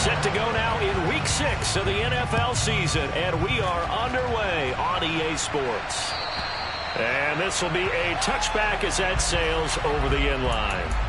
Set to go now in Week 6 of the NFL season, and we are underway on EA Sports. And this will be a touchback as that sails over the end line.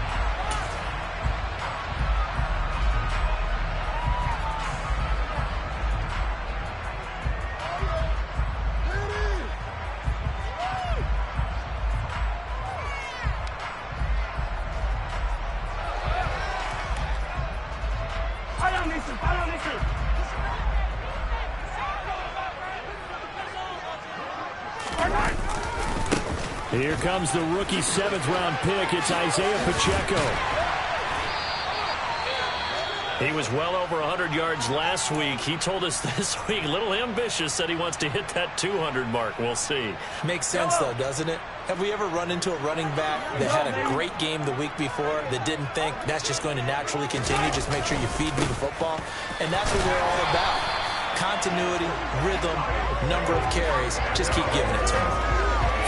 Here comes the rookie 7th-round pick. It's Isaiah Pacheco. He was well over 100 yards last week. He told us this week, a little ambitious, said he wants to hit that 200 mark. We'll see. Makes sense, though, doesn't it? Have we ever run into a running back that had a great game the week before that didn't think that's just going to naturally continue? Just make sure you feed me the football. And that's what they're all about. Continuity, rhythm, number of carries. Just keep giving it to them.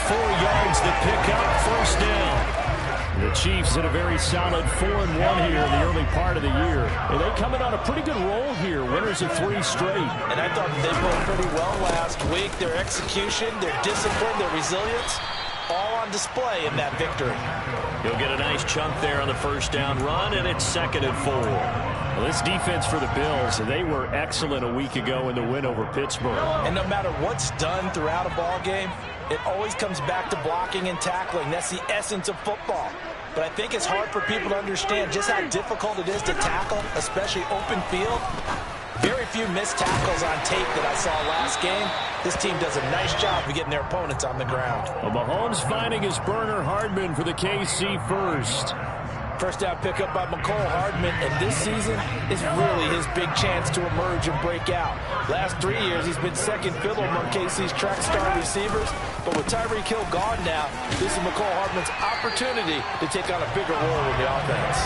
4 yards to pick up, first down. The Chiefs in a very solid 4-1 here in the early part of the year. And they coming on a pretty good roll here, winners of 3 straight. And I thought they played pretty well last week. Their execution, their discipline, their resilience, all on display in that victory. He'll get a nice chunk there on the first down run, and it's 2nd and 4. Well, this defense for the Bills, they were excellent a week ago in the win over Pittsburgh. And no matter what's done throughout a ball game, it always comes back to blocking and tackling. That's the essence of football. But I think it's hard for people to understand just how difficult it is to tackle, especially open field. Very few missed tackles on tape that I saw last game. This team does a nice job of getting their opponents on the ground. Well, Mahomes finding his burner Hardman for the KC first. First down pickup by McCole Hardman, and this season is really his big chance to emerge and break out. Last 3 years, he's been second fiddle among KC's track star receivers, but with Tyreek Hill gone now, this is McCole Hardman's opportunity to take on a bigger role in the offense.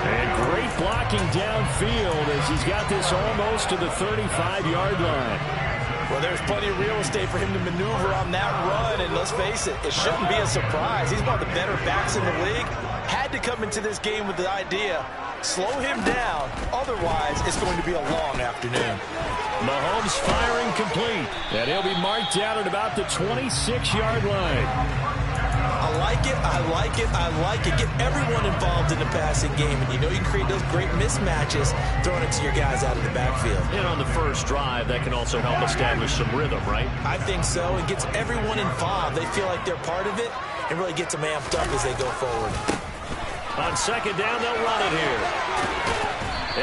And great blocking downfield as he's got this almost to the 35-yard line. Well, there's plenty of real estate for him to maneuver on that run, and let's face it, it shouldn't be a surprise. He's one of the better backs in the league. Had to come into this game with the idea, slow him down, otherwise it's going to be a long afternoon. Mahomes firing complete, and he'll be marked out at about the 26-yard line. I like it, I like it, I like it. Get everyone involved in the passing game, and you know you can create those great mismatches throwing it to your guys out of the backfield. And on the first drive, that can also help establish some rhythm, right? I think so. It gets everyone involved. They feel like they're part of it and really gets them amped up as they go forward. On 2nd down, they'll run it here.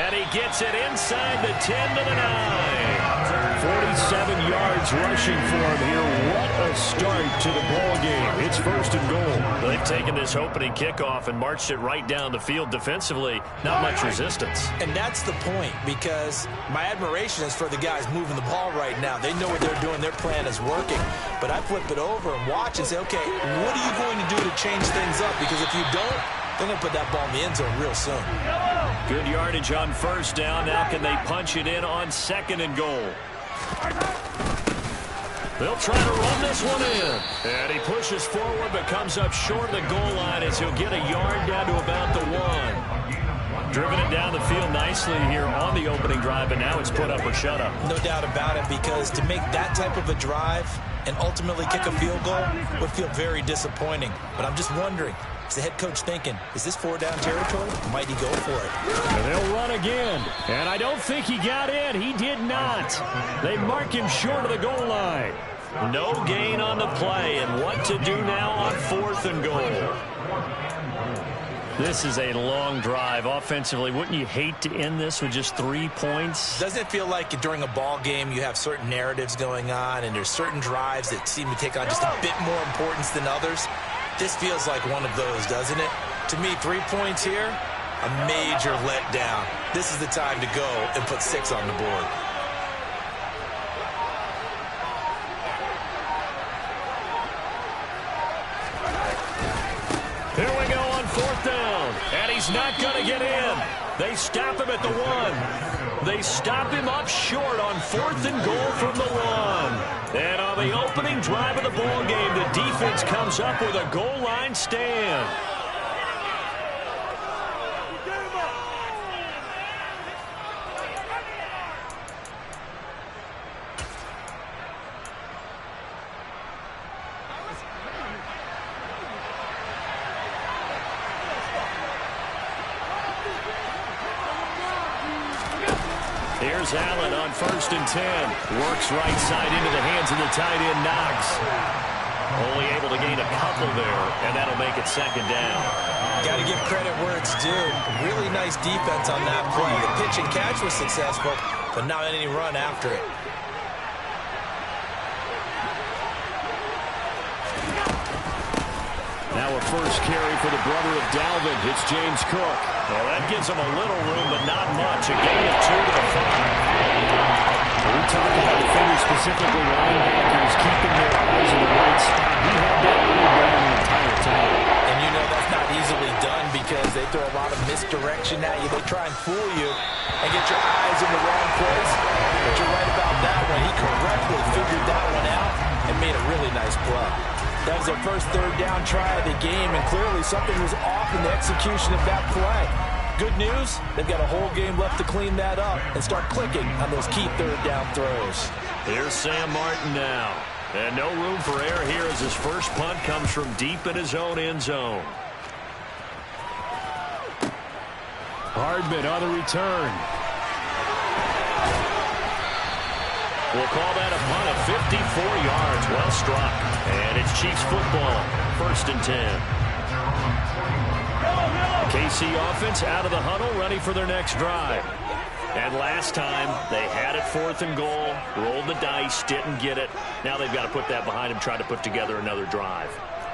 And he gets it inside the 10 to the 9. 47 yards rushing for him here. What a start to the ball game. It's 1st and goal. They've taken this opening kickoff and marched it right down the field defensively. Not much resistance. And that's the point, because my admiration is for the guys moving the ball right now. They know what they're doing. Their plan is working. But I flip it over and watch and say, okay, what are you going to do to change things up? Because if you don't, they're going to put that ball in the end zone real soon. Good yardage on first down. Now can they punch it in on 2nd and goal? They'll try to run this one in. And he pushes forward but comes up short of the goal line as he'll get a yard down to about the 1. Driven it down the field nicely here on the opening drive, and now it's put up or shut up. No doubt about it, because to make that type of a drive and ultimately kick a field goal would feel very disappointing. But I'm just wondering, is the head coach thinking, is this 4-down territory? Might he go for it? And they'll run again. And I don't think he got in. He did not. They mark him short of the goal line. No gain on the play. And what to do now on 4th and goal? This is a long drive offensively. Wouldn't you hate to end this with just 3 points? Doesn't it feel like during a ball game you have certain narratives going on and there's certain drives that seem to take on just a bit more importance than others? This feels like one of those, doesn't it? To me, 3 points here, a major letdown. This is the time to go and put 6 on the board. Here we go on 4th down, and he's not going to get in. They stop him at the 1. They stop him up short on 4th and goal from the 1. And on the opening drive of the ball game, the defense comes up with a goal line stand. Here's Allen on 1st and 10. Works right side into the hands of the tight end, Knox. Only able to gain a couple there, and that'll make it 2nd down. Got to give credit where it's due. Really nice defense on that play. The pitch and catch was successful, but not any run after it. Now a first carry for the brother of Dalvin. It's James Cook. Well, that gives him a little room, but not much. A gain of 2 to the 5. We talked about defenders, specifically linebackers, keeping their eyes in the right spot. He had that really down the entire time. And you know that's not easily done because they throw a lot of misdirection at you. They try and fool you and get your eyes in the wrong place. But you're right about that one. He correctly figured that one out and made a really nice play. That was their first 3rd down try of the game, and clearly something was off in the execution of that play. Good news, they've got a whole game left to clean that up and start clicking on those key 3rd down throws. Here's Sam Martin now. And no room for error here as his first punt comes from deep in his own end zone. Hardman on the return. We'll call that a punt of 54 yards. Well struck. And it's Chiefs football. 1st and 10. KC offense out of the huddle, ready for their next drive. And last time, they had it 4th and goal, rolled the dice, didn't get it. Now they've got to put that behind them, try to put together another drive.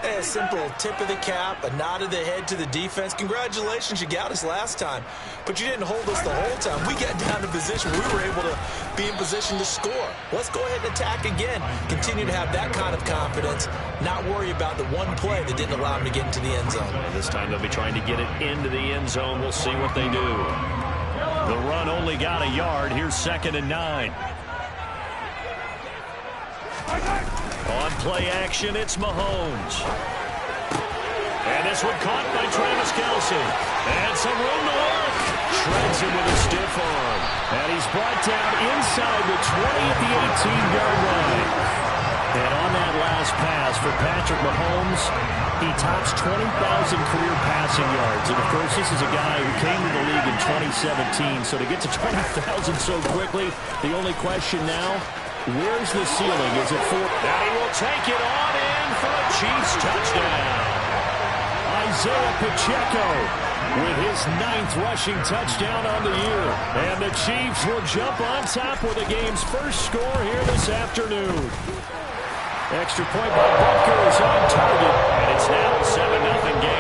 A simple tip of the cap, a nod of the head to the defense. Congratulations, you got us last time. But you didn't hold us the whole time. We got down to position. We were able to be in position to score. Let's go ahead and attack again. Continue to have that kind of confidence. Not worry about the one play that didn't allow them to get into the end zone. And this time they'll be trying to get it into the end zone. We'll see what they do. The run only got a yard. Here's 2nd and 9. On play action, it's Mahomes. And this one caught by Travis Kelce. And some room to work. Shreds him with a stiff arm. And he's brought down inside the 20 at the 18-yard line. And on that last pass for Patrick Mahomes, he tops 20,000 career passing yards. And, of course, this is a guy who came to the league in 2017. So to get to 20,000 so quickly, the only question now, where's the ceiling? Is it 4? And he will take it on in for a Chiefs touchdown. Isaiah Pacheco with his 9th rushing touchdown on the year. And the Chiefs will jump on top with the game's first score here this afternoon. Extra point by Butker is on target. And it's now a 7-0 game.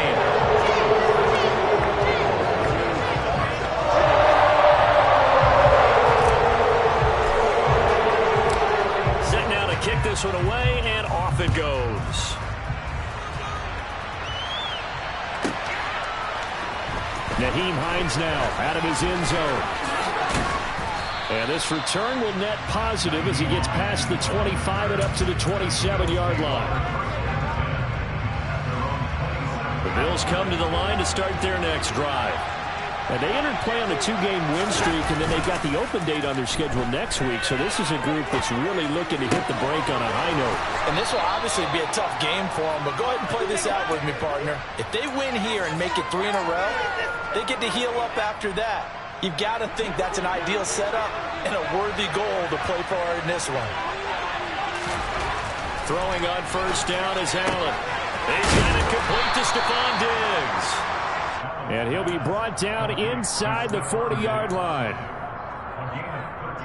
Kick this one away, and off it goes. Nyheim Hines now out of his end zone. And this return will net positive as he gets past the 25 and up to the 27-yard line. The Bills come to the line to start their next drive. And they entered play on a 2-game win streak, and then they've got the open date on their schedule next week. So this is a group that's really looking to hit the break on a high note. And this will obviously be a tough game for them, but go ahead and play this out with me, partner. If they win here and make it 3 in a row, they get to heal up after that. You've got to think that's an ideal setup and a worthy goal to play for in this one. Throwing on 1st down is Allen. He's got it complete to Stephon Diggs. And he'll be brought down inside the 40-yard line.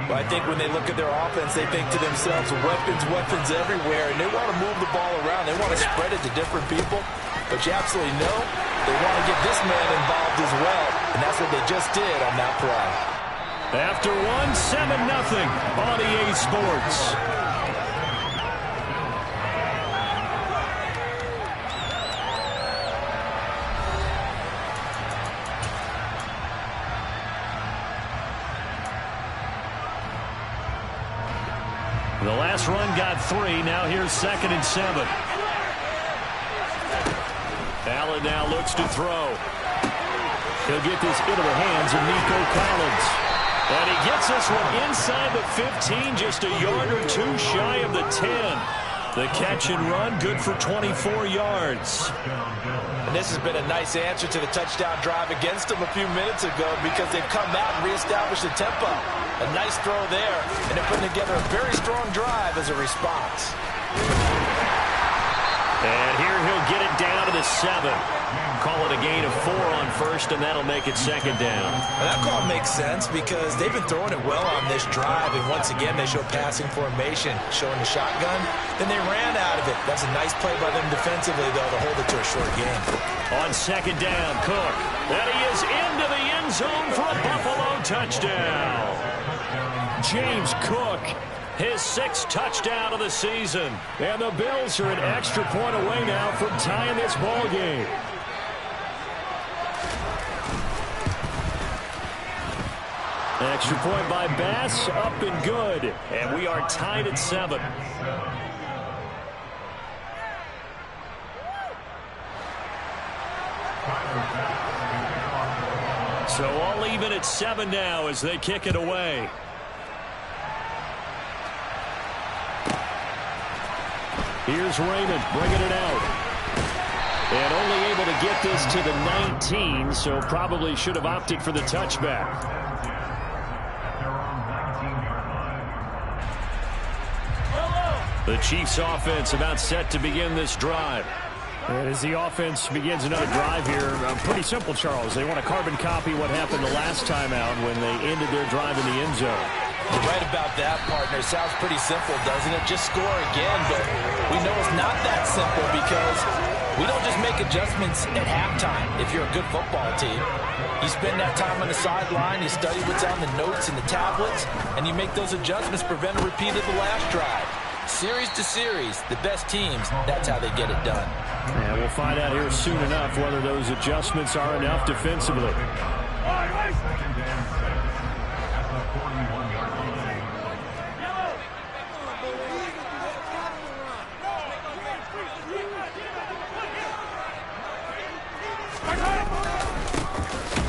Well, I think when they look at their offense, they think to themselves, weapons everywhere, and they want to move the ball around. They want to spread it to different people. But you absolutely know they want to get this man involved as well, and that's what they just did on that play. After 7-0 on EA Sports. The last run got 3. Now here's 2nd and 7. Allen now looks to throw. He'll get this into the hands of Nico Collins. And he gets this one inside the 15, just a yard or 2 shy of the 10. The catch and run, good for 24 yards. And this has been a nice answer to the touchdown drive against them a few minutes ago because they've come out and reestablished the tempo. A nice throw there, and they're putting together a very strong drive as a response. And here he'll get it down to the 7. Call it a gain of 4 on first, and that'll make it second down. Well, that call makes sense because they've been throwing it well on this drive, and once again they show passing formation, showing the shotgun. Then they ran out of it. That's a nice play by them defensively, though, to hold it to a short game. On second down, Cook. And he is into the end zone for a Buffalo touchdown. James Cook, his 6th touchdown of the season. And the Bills are an extra point away now from tying this ball game. Extra point by Bass, up and good. And we are tied at 7. So all even at 7 now as they kick it away. Here's Raymond bringing it out. And only able to get this to the 19, so probably should have opted for the touchback. The Chiefs offense about set to begin this drive. And as the offense begins another drive here, pretty simple, Charles. They want to carbon copy what happened the last time out when they ended their drive in the end zone. You're right about that, partner. Sounds pretty simple, doesn't it? Just score again, but we know it's not that simple because we don't just make adjustments at halftime if you're a good football team. You spend that time on the sideline, you study what's on the notes and the tablets, and you make those adjustments, prevent a repeat of the last drive. Series to series, the best teams, that's how they get it done. And we'll find out here soon enough whether those adjustments are enough defensively.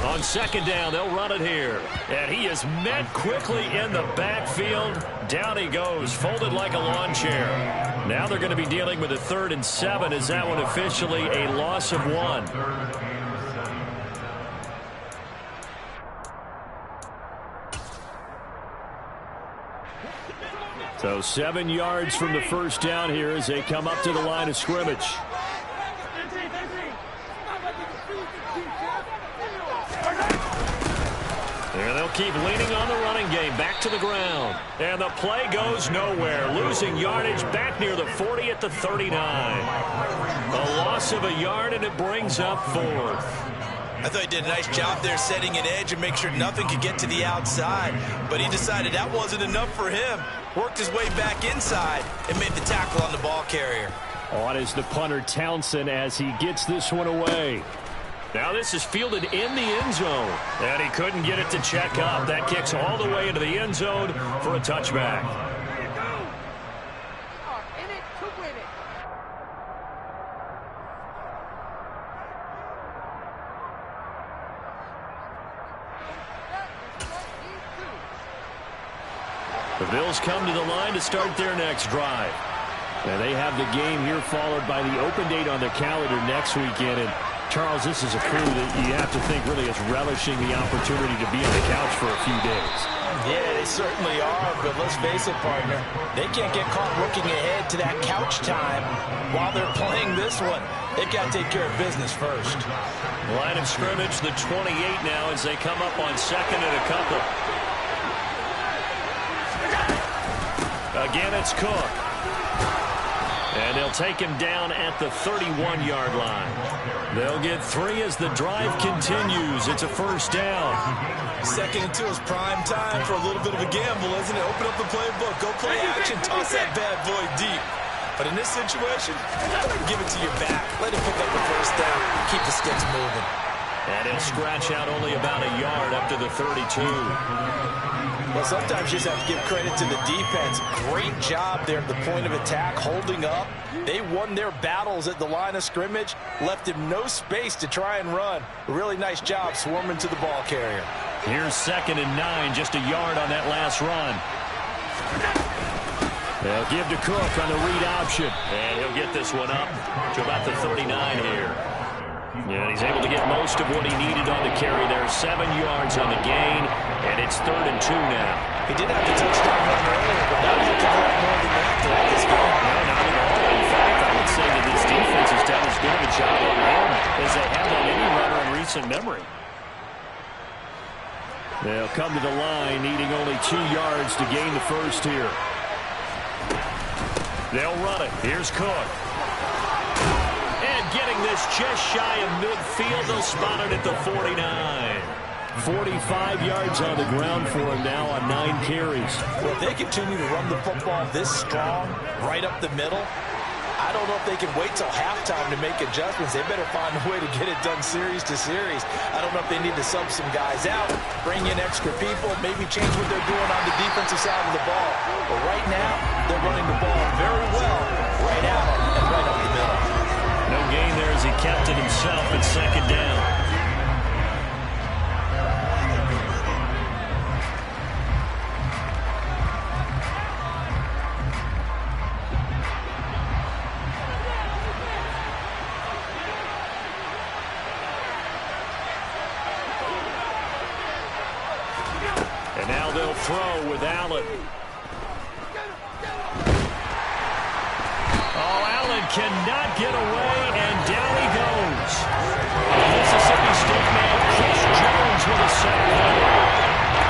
On second down, they'll run it here. And he is met quickly in the backfield. Down he goes, folded like a lawn chair. Now they're going to be dealing with a 3rd and 7. Is that one officially a loss of 1? So 7 yards from the first down here as they come up to the line of scrimmage. And they'll keep leaning on the running game. Back to the ground. And the play goes nowhere. Losing yardage back near the 40 at the 39. A loss of a yard, and it brings up 4th. I thought he did a nice job there setting an edge and make sure nothing could get to the outside. But he decided that wasn't enough for him. Worked his way back inside and made the tackle on the ball carrier. On is the punter Townsend as he gets this one away. Now this is fielded in the end zone. And he couldn't get it to check up. That kicks all the way into the end zone for a touchback. The Bills come to the line to start their next drive. And they have the game here followed by the open date on their calendar next weekend. And Charles, this is a crew that you have to think really is relishing the opportunity to be on the couch for a few days. Yeah, they certainly are, but let's face it, partner. They can't get caught looking ahead to that couch time while they're playing this one. They've got to take care of business first. Line of scrimmage, the 28 now as they come up on 2nd and a couple. Again, it's Cook. And they'll take him down at the 31-yard line. They'll get 3 as the drive continues. It's a first down. 2nd and 2 is prime time for a little bit of a gamble, isn't it? Open up the playbook, go play action, toss that bad boy deep. But in this situation, give it to your back. Let him pick up the first down. Keep the sticks moving. And he'll scratch out only about a yard up to the 32. Well, sometimes you just have to give credit to the defense. Great job there at the point of attack, holding up. They won their battles at the line of scrimmage, left him no space to try and run. A really nice job swarming to the ball carrier. Here's 2nd and 9, just a yard on that last run. They'll give to Cook on the read option. And he'll get this one up to about the 39 here. Yeah, he's able to get most of what he needed on the carry there. 7 yards on the gain, and it's 3rd and 2 now. He did have the touchdown run earlier, but not looking for more than that throughout this game. No, not at all. In fact, I would say that this defense has done as good of a job on him as they have on any runner in recent memory. They'll come to the line, needing only 2 yards to gain the first here. They'll run it. Here's Cook. And getting this just shy of midfield. They'll spot it at the 49. 45 yards on the ground for him now on 9 carries. Well, if they continue to run the football this strong, right up the middle, I don't know if they can wait till halftime to make adjustments. They better find a way to get it done series to series. I don't know if they need to sub some guys out, bring in extra people, maybe change what they're doing on the defensive side of the ball. But right now, they're running the ball very well, right out and right up the middle. No gain there as he kept it himself at 2nd down. And now they'll throw with Allen. Oh, Allen cannot get away, and down he goes. Mississippi State man Chris Jones with a sack.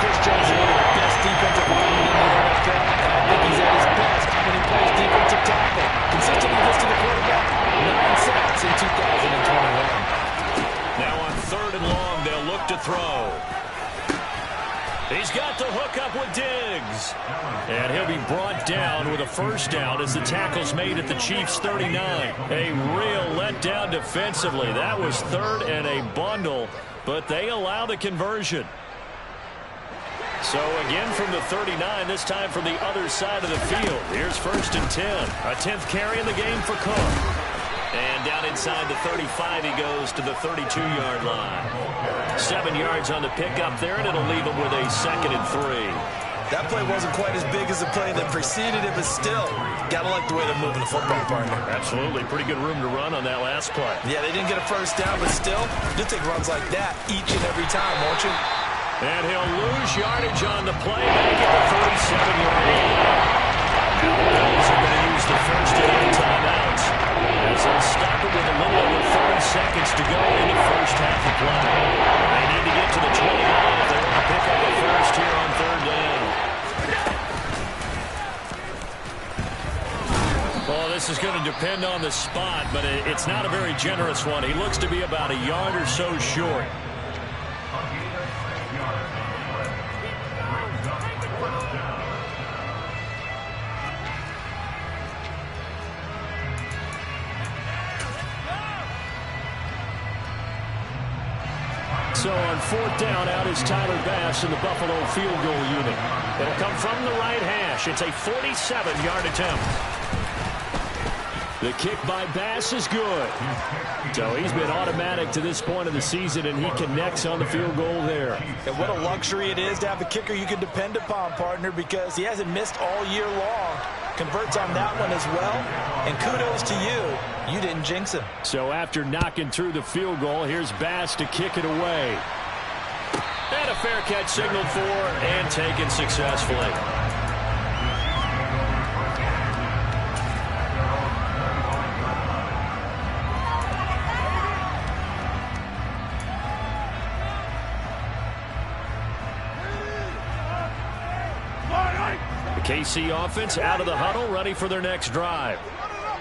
Chris Jones is one of the best defensive linemen in the NFL. I think he's at his best when he plays defensive tackle. Consistently gets to the quarterback. 9 sacks in 2021. Now on 3rd and long, they'll look to throw. He's got the hook up with Diggs. And he'll be brought down with a first down as the tackle's made at the Chiefs' 39. A real letdown defensively. That was 3rd and a bundle, but they allow the conversion. So again from the 39, this time from the other side of the field. Here's 1st and 10. A 10th carry in the game for Cook. And down inside the 35, he goes to the 32-yard line. 7 yards on the pickup there, and it'll leave him with a 2nd and 3. That play wasn't quite as big as the play that preceded it, but still, gotta like the way they're moving the football, partner. Absolutely. Pretty good room to run on that last play. Yeah, they didn't get a first down, but still, you'll take runs like that each and every time, won't you? And he'll lose yardage on the play back at the 37-yard line. Now the Bills are going to use the first and 8 timeouts as they'll stop it with a little over 30 seconds to go in the first half of play. They need to get to the 29 if they want to pick up a first here on 3rd down. Well, this is going to depend on the spot, but it's not a very generous one. He looks to be about a yard or so short. So on 4th down, out is Tyler Bass in the Buffalo field goal unit. It'll come from the right hash. It's a 47-yard attempt. The kick by Bass is good. So he's been automatic to this point of the season, and he connects on the field goal there. And what a luxury it is to have a kicker you can depend upon, partner, because he hasn't missed all year long. Converts on that one as well. And kudos to you. You didn't jinx him. So after knocking through the field goal, here's Bass to kick it away. And a fair catch signaled for and taken successfully. KC offense out of the huddle, ready for their next drive.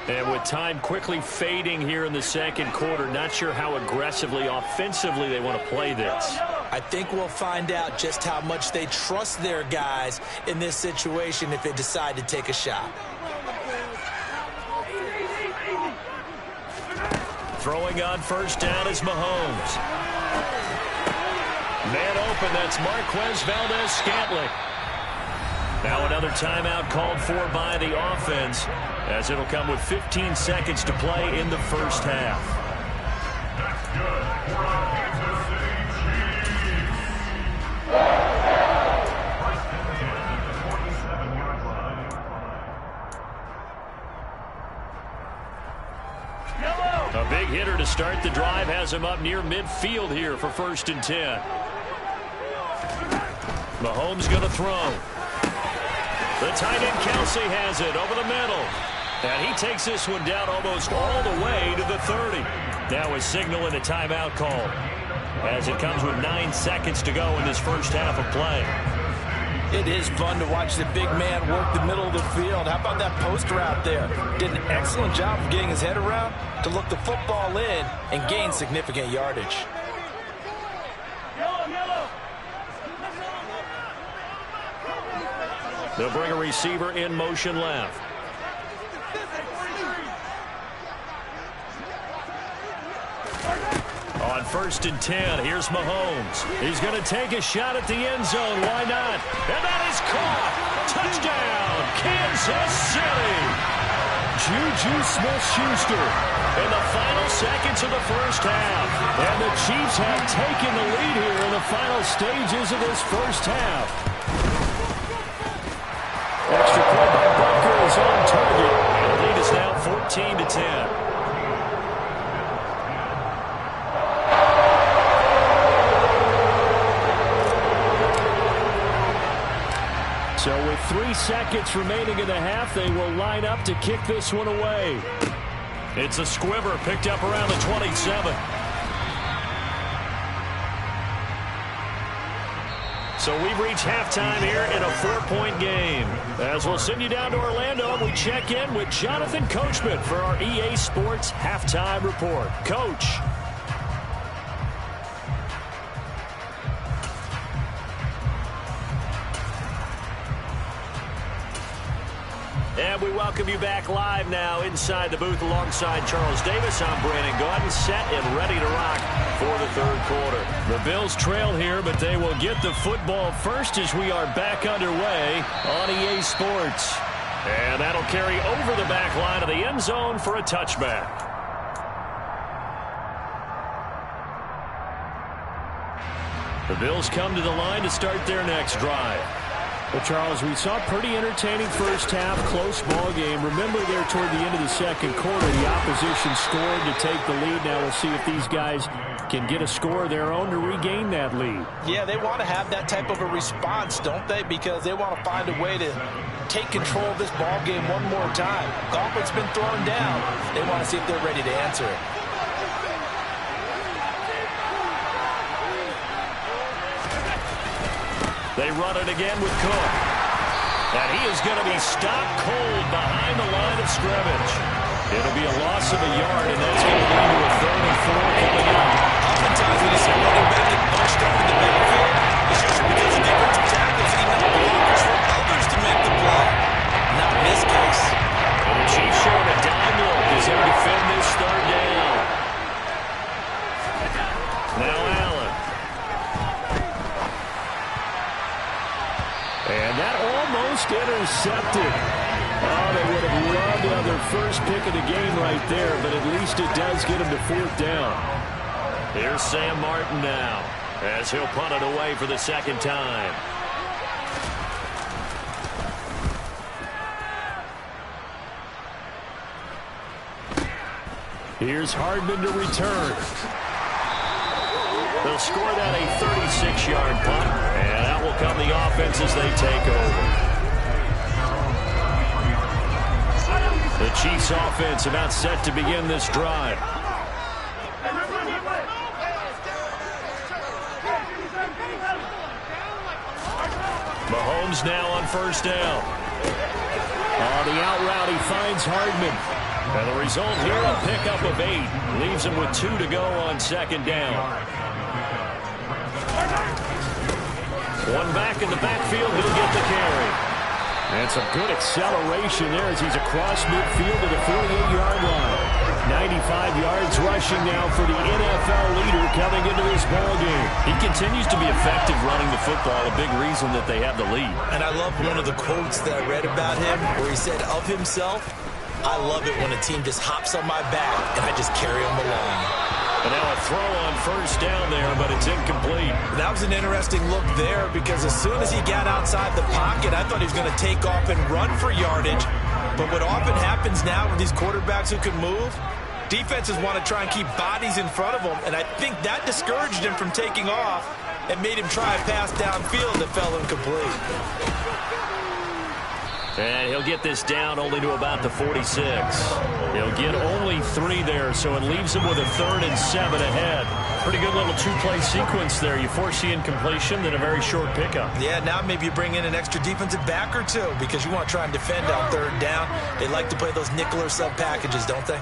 And with time quickly fading here in the 2nd quarter, not sure how aggressively, offensively they want to play this. I think we'll find out just how much they trust their guys in this situation if they decide to take a shot. Throwing on 1st down is Mahomes. Man open, that's Marquez Valdez-Scantling. Now another timeout called for by the offense, as it'll come with 15 seconds to play in the first half. The drive has him up near midfield here for 1st and 10. Mahomes going to throw. The tight end Kelsey has it over the middle. And he takes this one down almost all the way to the 30. Now a signal and a timeout call, as it comes with 9 seconds to go in this first half of play. It is fun to watch the big man work the middle of the field. How about that post route there? Did an excellent job of getting his head around to look the football in and gain significant yardage. They'll bring a receiver in motion left. On 1st and 10, here's Mahomes. He's going to take a shot at the end zone. Why not? And that is caught. Touchdown, Kansas City. Juju Smith-Schuster in the final seconds of the first half. And the Chiefs have taken the lead here in the final stages of this first half. Extra point by Butker is on target. And the lead is now 14-10. So with 3 seconds remaining in the half, they will line up to kick this one away. It's a squiver picked up around the 27. So we've reached halftime here in a 4-point game. As we'll send you down to Orlando, we check in with Jonathan Coachman for our EA Sports Halftime Report. Coach. And we welcome you back live now inside the booth alongside Charles Davis. I'm Brandon Gaudin, set and ready to rock for the third quarter. The Bills trail here, but they will get the football first as we are back underway on EA Sports. And that'll carry over the back line of the end zone for a touchback. The Bills come to the line to start their next drive. Well, Charles, we saw a pretty entertaining first half, close ball game. Remember there toward the end of the second quarter, the opposition scored to take the lead. Now we'll see if these guys can get a score of their own to regain that lead. Yeah, they want to have that type of a response, don't they? Because they want to find a way to take control of this ball game one more time. Gauntlet's been thrown down. They want to see if they're ready to answer it. They run it again with Cook. And he is going to be stopped cold behind the line of scrimmage. It'll be a loss of a yard, and that's going to lead to a 3rd and 4 coming up. Oftentimes when you see running back get bunched up in the backfield, it's usually because the defensive tackles need no blockers for others to make the play. Not in this case. And the Chiefs showing a dime look as they defend this 3rd down. Now Allen. And that almost intercepted. Oh, they would have loved to have their first pick of the game right there, but at least it does get them to 4th down. Here's Sam Martin now, as he'll punt it away for the 2nd time. Here's Hardman to return. They'll score that a 36-yard punt, and out will come the offense as they take over. The Chiefs offense about set to begin this drive. Mahomes now on 1st down. On the out route, he finds Hardman. And the result here, a pickup of 8. Leaves him with 2 to go on 2nd down. One back in the backfield, he'll get the carry. And some good acceleration there as he's across midfield to the 48-yard line. 95 yards rushing now for the NFL leader coming into this ballgame. He continues to be effective running the football, a big reason that they have the lead. And I love one of the quotes that I read about him where he said of himself, "I love it when a team just hops on my back and I just carry them along." And now a throw on 1st down there, but it's incomplete. That was an interesting look there because as soon as he got outside the pocket, I thought he was going to take off and run for yardage. But what often happens now with these quarterbacks who can move, Defenses want to try and keep bodies in front of him, and I think that discouraged him from taking off and made him try a pass downfield that fell incomplete. And he'll get this down only to about the 46. He'll get only 3 there, so it leaves him with a 3rd and 7 ahead. Pretty good little 2-play sequence there. You force the incompletion, then a very short pickup. Yeah, now maybe you bring in an extra defensive back or two because you want to try and defend on 3rd down. They like to play those nickel or sub packages, don't they?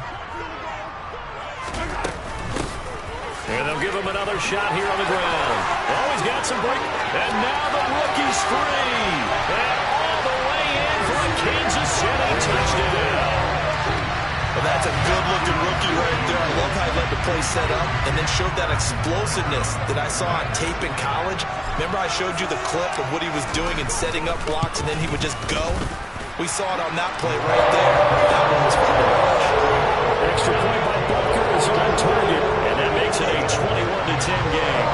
And they'll give him another shot here on the ground. Oh, he's got some break. And now the rookie's free. And all the way in for a Kansas City touchdown. Well, that's a good-looking rookie right there. I love how he let the play set up and then showed that explosiveness that I saw on tape in college. Remember I showed you the clip of what he was doing and setting up blocks, and then he would just go? We saw it on that play right there. That one was fun to watch. Extra point by Booker is on target, and that makes it a 21-10 game.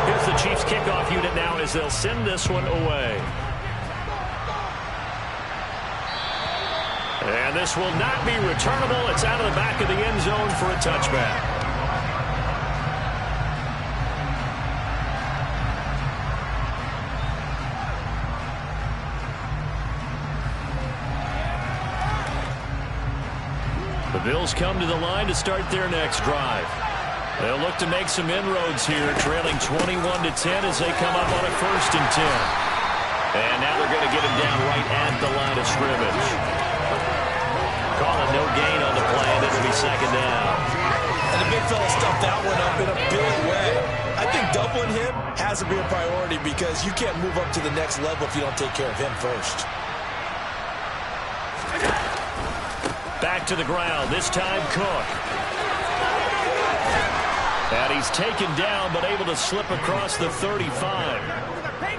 Here's the Chiefs kickoff unit now as they'll send this one away. And this will not be returnable. It's out of the back of the end zone for a touchback. The Bills come to the line to start their next drive. They'll look to make some inroads here, trailing 21-10 as they come up on a 1st and 10. And now they're going to get him down right at the line of scrimmage. Calling no gain on the play, and it'll be 2nd down. And the big fella stuffed that one up in a big way. I think doubling him has to be a priority because you can't move up to the next level if you don't take care of him first. Back to the ground, this time Cook. And he's taken down, but able to slip across the 35.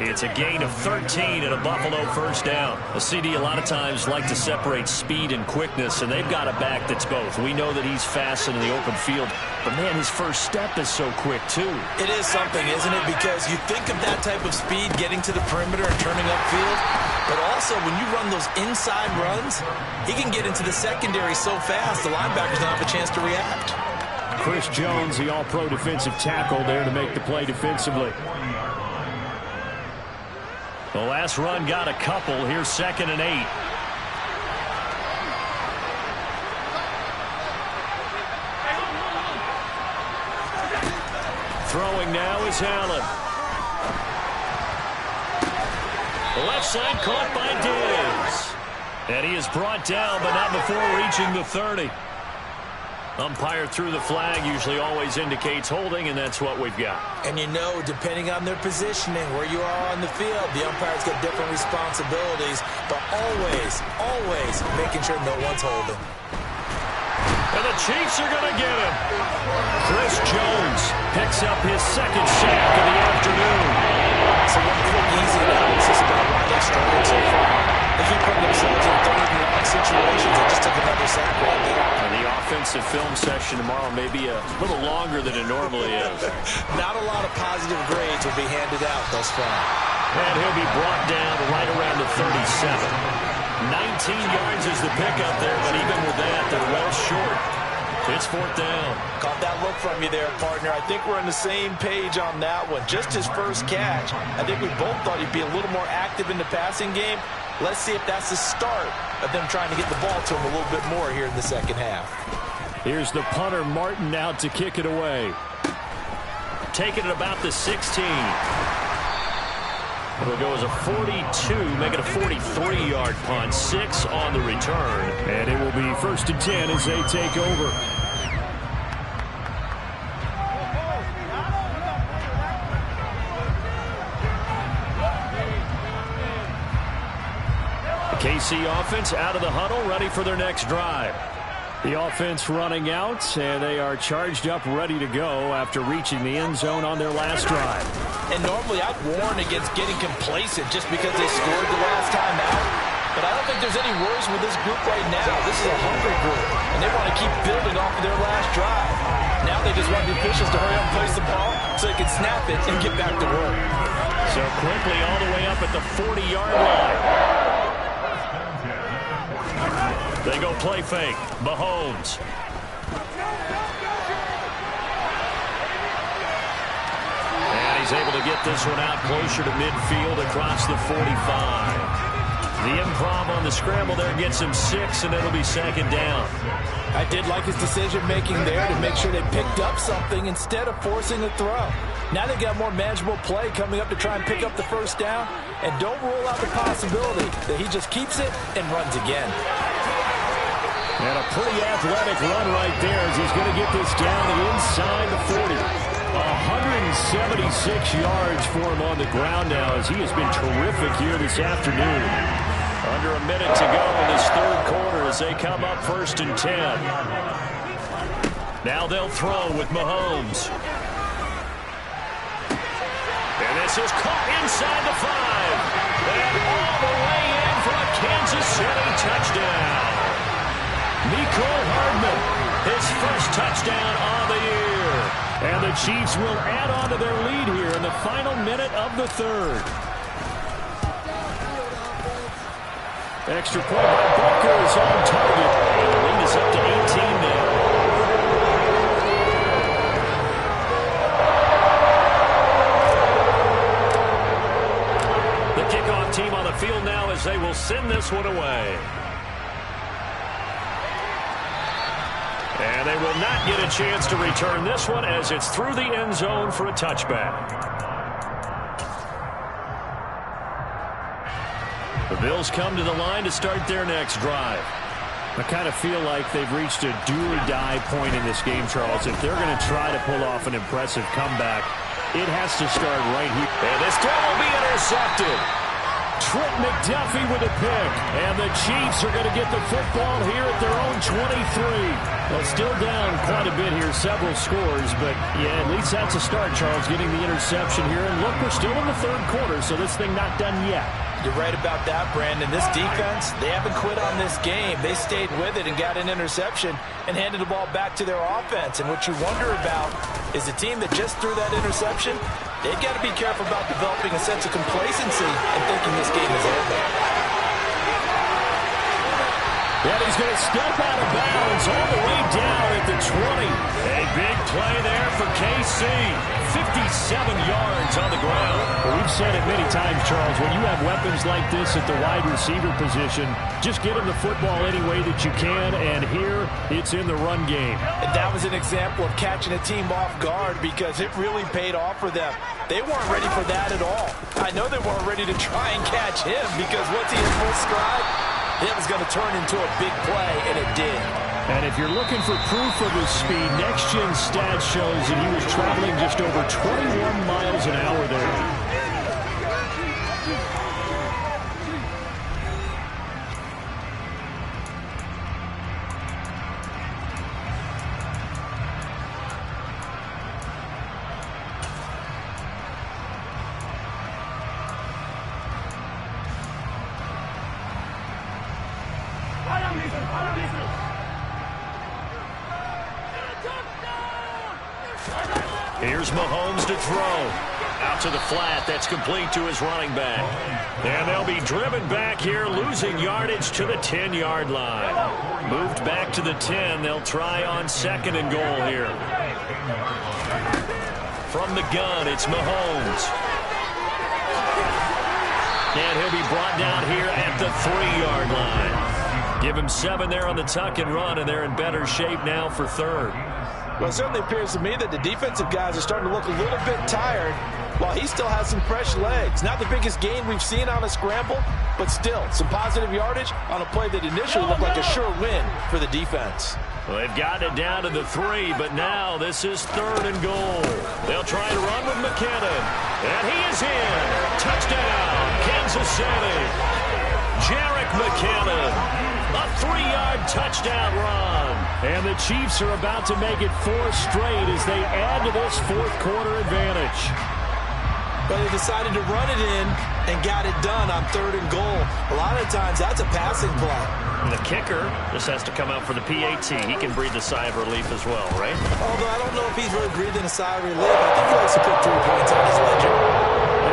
It's a gain of 13 and a Buffalo 1st down. A CD a lot of times like to separate speed and quickness, and they've got a back that's both. We know that he's fast in the open field, but man, his first step is so quick too. It is something, isn't it? Because you think of that type of speed getting to the perimeter and turning upfield, but also when you run those inside runs, he can get into the secondary so fast the linebackers don't have a chance to react. Chris Jones, the all-pro defensive tackle there to make the play defensively. The last run got a couple. Here's 2nd and 8. Throwing now is Allen. The left side caught by Diggs. And he is brought down, but not before reaching the 30. Umpire threw the flag, usually always indicates holding, and that's what we've got. And you know, depending on their positioning, where you are on the field, the umpires get different responsibilities, but always making sure no one's holding. And the Chiefs are going to get him. Chris Jones picks up his 2nd sack of the afternoon. So one quick, easy analysis about why they struggled so far. They keep putting themselves in 3rd and long situations. They just took another sack right there. The offensive film session tomorrow may be a little longer than it normally is. Not a lot of positive grades will be handed out thus far. And he'll be brought down right around the 37. 19 yards is the pickup there, but even with that, they're well short. It's 4th down. Caught that look from you there, partner. I think we're on the same page on that one. Just his first catch. I think we both thought he'd be a little more active in the passing game. Let's see if that's the start of them trying to get the ball to him a little bit more here in the 2nd half. Here's the punter, Martin, out to kick it away. Taking it about the 16. It'll go as a 42, make it a 43-yard punt. 6 on the return. And it will be 1st and 10 as they take over. KC offense out of the huddle, ready for their next drive. The offense running out, and they are charged up, ready to go after reaching the end zone on their last drive. And normally I'd warn against getting complacent just because they scored the last time out. But I don't think there's any worries with this group right now. This is a hungry group, and they want to keep building off of their last drive. Now they just want the officials to hurry up and place the ball so they can snap it and get back to work. So quickly all the way up at the 40-yard line. They go play fake. Mahomes. And he's able to get this one out closer to midfield across the 45. The improv on the scramble there gets him 6, and it'll be second down. I did like his decision-making there to make sure they picked up something instead of forcing a throw. Now they got more manageable play coming up to try and pick up the first down, and don't rule out the possibility that he just keeps it and runs again. And a pretty athletic run right there as he's going to get this down inside the 40. 176 yards for him on the ground now as he has been terrific here this afternoon. Under a minute to go in this third quarter as they come up 1st and 10. Now they'll throw with Mahomes. And this is caught inside the 5. And all the way in for a Kansas City touchdown. Mecole Hardman, his first touchdown on the year. And the Chiefs will add on to their lead here in the final minute of the third. Extra point by Booker is on target. And the lead is up to 18 now. The kickoff team on the field now as they will send this one away. And they will not get a chance to return this one as it's through the end zone for a touchback. The Bills come to the line to start their next drive. I kind of feel like they've reached a do-or-die point in this game, Charles. If they're going to try to pull off an impressive comeback, it has to start right here. And this throw will be intercepted. Trent McDuffie with a pick. And the Chiefs are going to get the football here at their own 23. Well, still down quite a bit here, several scores. But, yeah, at least that's a start, Charles, getting the interception here. And look, we're still in the third quarter, so this thing not done yet. You're right about that, Brandon. This defense, they haven't quit on this game. They stayed with it and got an interception and handed the ball back to their offense. And what you wonder about is the team that just threw that interception, they've got to be careful about developing a sense of complacency and thinking this game is over. And he's going to step out of bounds all the way down at the 20. A big play there for KC. 57 yards on the ground. Well, we've said it many times, Charles, when you have weapons like this at the wide receiver position, just get him the football any way that you can, and here it's in the run game. And that was an example of catching a team off guard because it really paid off for them. They weren't ready for that at all. I know they weren't ready to try and catch him because once he hit full stride, it was going to turn into a big play, and it did. And if you're looking for proof of his speed, Next Gen Stats shows that he was traveling just over 21 miles an hour there. Here's Mahomes to throw. Out to the flat. That's complete to his running back. And they'll be driven back here, losing yardage to the 10-yard line. Moved back to the 10. They'll try on 2nd and goal here. From the gun, it's Mahomes. And he'll be brought down here at the 3-yard line. Give him 7 there on the tuck and run, and they're in better shape now for 3rd. Well, it certainly appears to me that the defensive guys are starting to look a little bit tired while he still has some fresh legs. Not the biggest gain we've seen on a scramble, but still some positive yardage on a play that initially looked like a sure win for the defense. Well, they've gotten it down to the 3, but now this is 3rd and goal. They'll try to run with McKinnon. And he is in. Touchdown, Kansas City. Jerick McKinnon. A 3-yard touchdown run. And the Chiefs are about to make it 4 straight as they add to this 4th quarter advantage. But they decided to run it in and got it done on 3rd and goal. A lot of times that's a passing play. And the kicker just has to come out for the PAT. He can breathe a sigh of relief as well, right? Although I don't know if he's really breathing a sigh of relief. I think he likes to put 3 points on his ledger.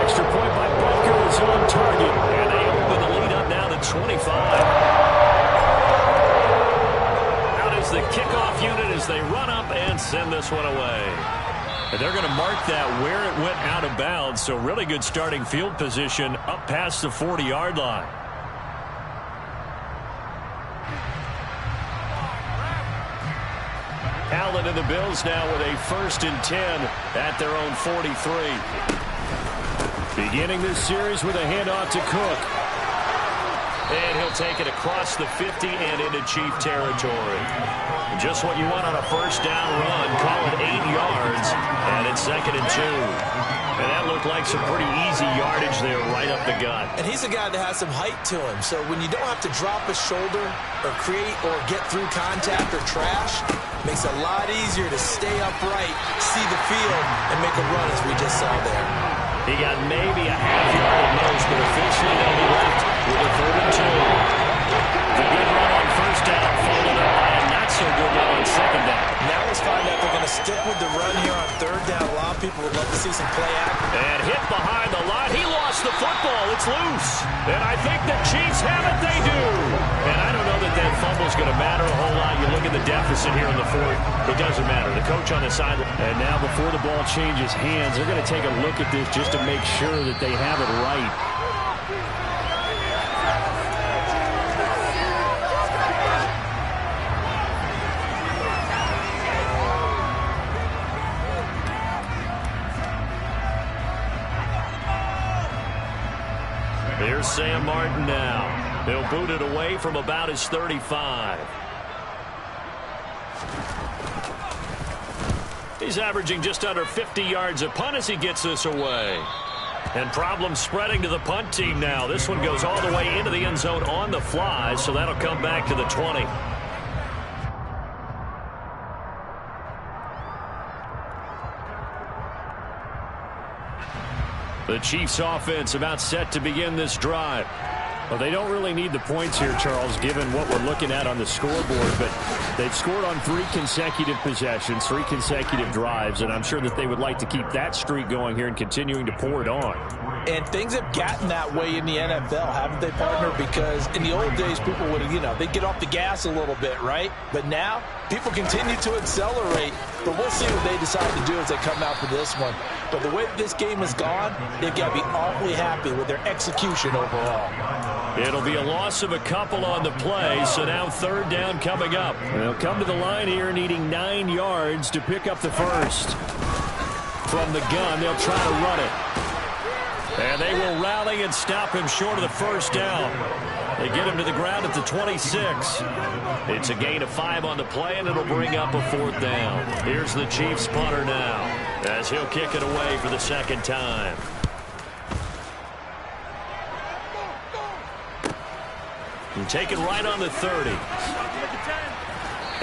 Extra point by Booker is on target. And they open the lead up now to 25. the kickoff unit as they run up and send this one away. And they're going to mark that where it went out of bounds, so really good starting field position up past the 40-yard line. Allen and the Bills now with a 1st and 10 at their own 43. Beginning this series with a handoff to Cook. And he'll take it across the 50 and into Chief territory. Just what you want on a first down run. Call it 8 yards, and it's 2nd and 2. And that looked like some pretty easy yardage there right up the gut. And he's a guy that has some height to him, so when you don't have to drop a shoulder or create or get through contact or trash, it makes it a lot easier to stay upright, see the field, and make a run as we just saw there. He got maybe a half yard at most, but officially they'll be left with a 3rd and 2. The good run on first down, followed up by a not-so-good run on second down. Now let's find out if they're going to stick with the run here on 3rd down. A lot of people would love to see some play action. And hit behind the line. He lost the football. It's loose. And I think the Chiefs have it. They do. And I don't know that that fumble's going to matter a whole lot. You look at the deficit here in the 4th. It doesn't matter. The coach on the sideline. And now before the ball changes hands, they're going to take a look at this just to make sure that they have it right. Here's Sam Martin now. He'll boot it away from about his 35. He's averaging just under 50 yards a punt as he gets this away. And problems spreading to the punt team now. This one goes all the way into the end zone on the fly, so that'll come back to the 20. The Chiefs offense about set to begin this drive. Well, they don't really need the points here, Charles, given what we're looking at on the scoreboard, but they've scored on 3 consecutive possessions, 3 consecutive drives, and I'm sure that they would like to keep that streak going here and continuing to pour it on. And things have gotten that way in the NFL, haven't they, partner? Because in the old days, people would, they'd get off the gas a little bit, right? But now, people continue to accelerate. But we'll see what they decide to do as they come out for this one. But the way this game has gone, they've got to be awfully happy with their execution overall. It'll be a loss of a couple on the play, so now 3rd down coming up. They'll come to the line here needing 9 yards to pick up the first. From the gun, they'll try to run it. And they will rally and stop him short of the first down. They get him to the ground at the 26. It's a gain of 5 on the play, and it'll bring up a 4th down. Here's the Chiefs punter now, as he'll kick it away for the 2nd time. And take it right on the 30.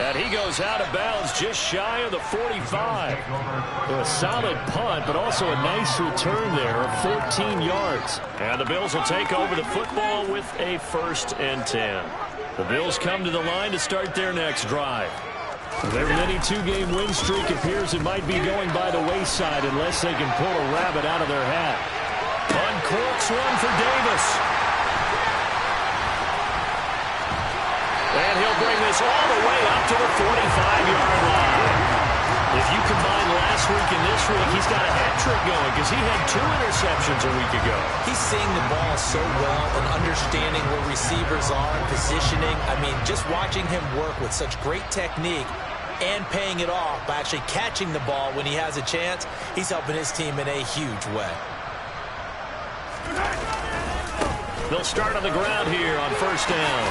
And he goes out of bounds just shy of the 45. A solid punt, but also a nice return there of 14 yards. And the Bills will take over the football with a 1st and 10. The Bills come to the line to start their next drive. Their mini 2-game win streak appears it might be going by the wayside unless they can pull a rabbit out of their hat. Uncorks one for Davis. And he'll bring this all the way up to the 45-yard line. If you combine last week and this week, he's got a hat trick going because he had 2 interceptions a week ago. He's seeing the ball so well and understanding where receivers are, positioning. I mean, just watching him work with such great technique and paying it off by actually catching the ball when he has a chance, he's helping his team in a huge way. They'll start on the ground here on 1st down.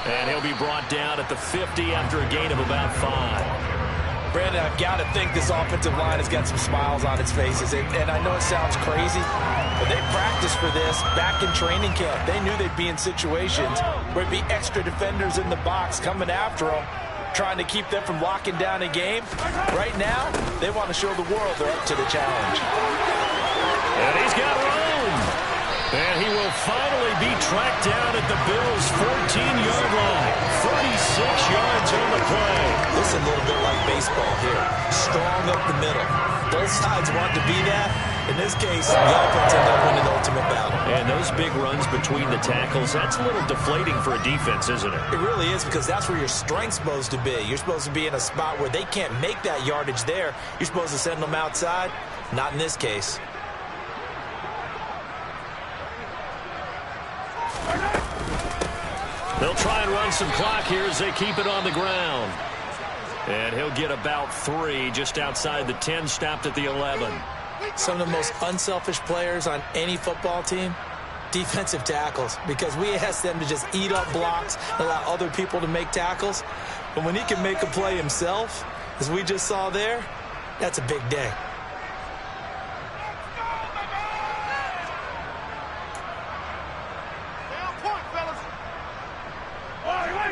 And he'll be brought down at the 50 after a gain of about 5. Brandon, I've got to think this offensive line has got some smiles on its faces. And I know it sounds crazy, but they practiced for this back in training camp. They knew they'd be in situations where it'd be extra defenders in the box coming after them, trying to keep them from locking down a game. Right now, they want to show the world they're up to the challenge. And he's got room. And he will finally be tracked down at the Bills' 14-yard line. 36 yards on the play. This is a little bit like baseball here. Strong up the middle. Both sides want to be that. In this case, the offense ended up winning the ultimate battle. And those big runs between the tackles, that's a little deflating for a defense, isn't it? It really is, because that's where your strength's supposed to be. You're supposed to be in a spot where they can't make that yardage there. You're supposed to send them outside. Not in this case. They'll try and run some clock here as they keep it on the ground. And he'll get about 3 just outside the 10, stopped at the 11. Some of the most unselfish players on any football team, defensive tackles, because we ask them to just eat up blocks, allow other people to make tackles. But when he can make a play himself, as we just saw there, that's a big day.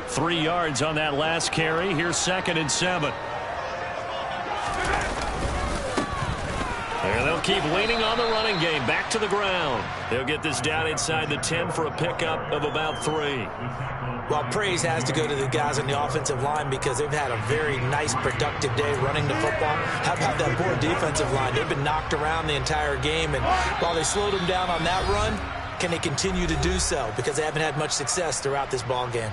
Three yards on that last carry. Here's 2nd and 7. And they'll keep leaning on the running game. Back to the ground. They'll get this down inside the 10 for a pickup of about 3. Well, praise has to go to the guys on the offensive line because they've had a very nice, productive day running the football. How about that poor defensive line? They've been knocked around the entire game, and while they slowed them down on that run, can they continue to do so? Because they haven't had much success throughout this ball game.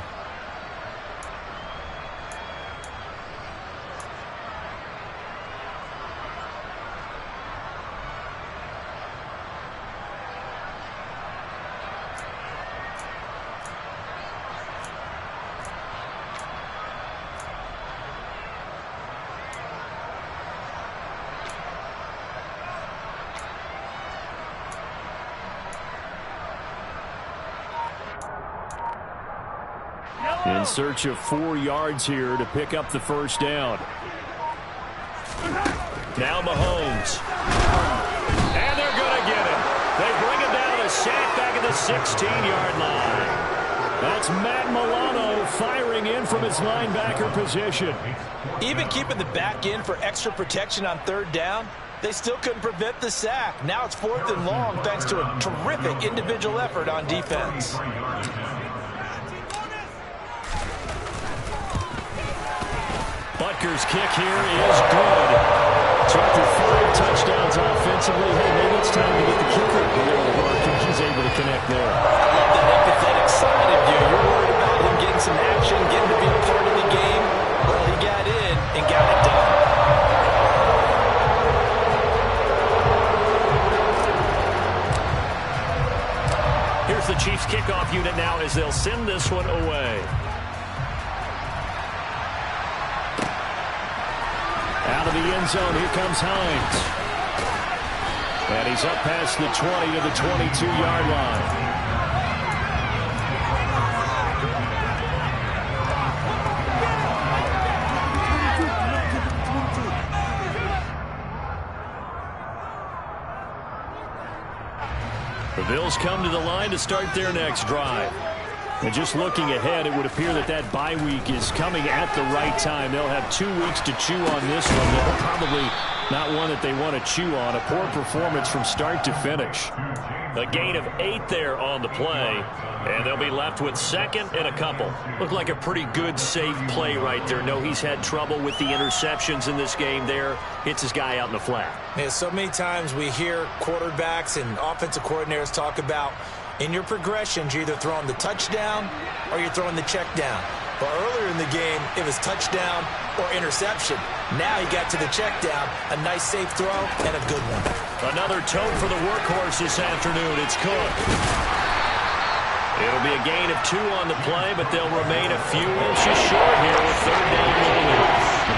In search of 4 yards here to pick up the first down. Now Mahomes. And they're going to get him. They bring him down, a sack back at the 16-yard line. That's Matt Milano firing in from his linebacker position. Even keeping the back in for extra protection on 3rd down, they still couldn't prevent the sack. Now it's 4th and long thanks to a terrific individual effort on defense. Butker's kick here is good. So after 5 touchdowns offensively, hey, maybe it's time to get the kicker a little work, and he's able to connect there. I love that empathetic side of you. You're worried about him getting some action, getting to be a part of the game. Well, he got in and got it done. Here's the Chiefs kickoff unit now as they'll send this one away. Out of the end zone, here comes Hines. And he's up past the 20 to the 22-yard line. The Bills come to the line to start their next drive. And just looking ahead, it would appear that that bye week is coming at the right time. They'll have 2 weeks to chew on this one. They're probably not one that they want to chew on. A poor performance from start to finish. A gain of 8 there on the play. And they'll be left with 2nd and a couple. Looked like a pretty good, safe play right there. No, he's had trouble with the interceptions in this game there. Hits his guy out in the flat. Yeah, so many times we hear quarterbacks and offensive coordinators talk about in your progressions, you're either throwing the touchdown or you're throwing the check down. But earlier in the game, it was touchdown or interception. Now he got to the check down, a nice safe throw, and a good one. Another tote for the workhorse this afternoon. It's Cook. It'll be a gain of 2 on the play, but they'll remain a few inches short here with 3rd down rolling.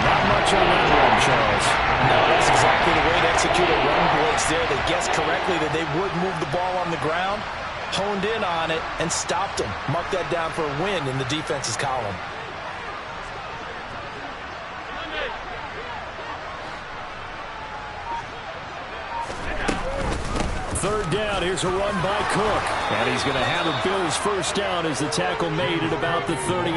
Not much on that one, Charles. No, that's exactly the way to execute a run blitz there. They guessed correctly that they would move the ball on the ground, honed in on it, and stopped him. Mark that down for a win in the defense's column. Third down, here's a run by Cook. And he's going to have a Bills first down as the tackle made at about the 38.